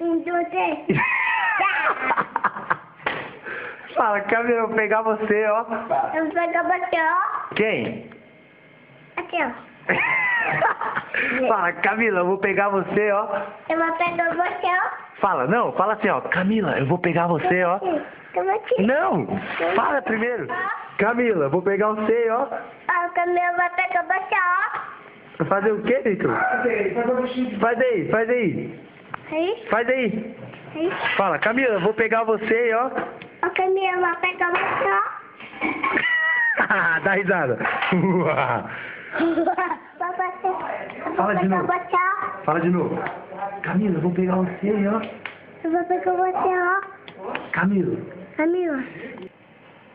1, 2, 3. Fala, Camila, eu vou pegar você, ó. Eu vou pegar você, ó. Quem? Aqui, ó. Fala, Camila, eu vou pegar você, ó. Eu vou pegar você, ó. Fala, não, fala assim, ó. Camila, eu vou pegar você, ó. Eu vou te... Não, fala primeiro. Camila, eu vou pegar você, ó. Ó, Camila vai pegar você, ó. Fazer o quê, Vitor? Faz aí, faz aí. Aí, Faz aí. aí. Fala, Camila, eu vou pegar você, ó. Ó, Camila vai pegar você, ó. Dá risada. Fala de novo. Fala de novo. Camila, eu vou pegar você, ó. Eu vou pegar você, ó. Camila. Camila.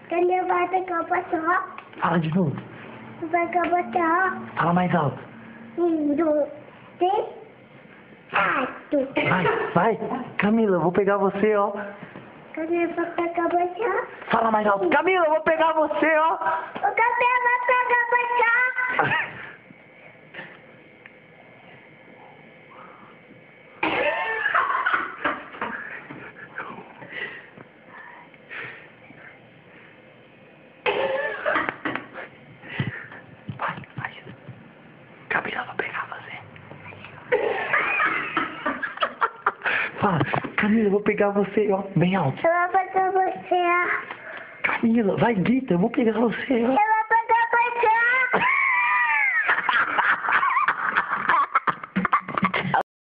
Camila vai pegar você, ó. Fala de novo. Eu vou pegar você, ó. Fala mais alto. 1, 2, 3, 4. Vai. Camila, eu vou pegar você, ó. Camila vai pegar você, ó. Fala mais alto. Camila, eu vou pegar você, ó. O Camila vai pegar você, ó. Vai. Camila, eu vou pegar você. Fala, Camila, eu vou pegar você, ó. Bem alto. Eu vou pegar você, ó. Camila, vai, grita, eu vou pegar você, ó. Eu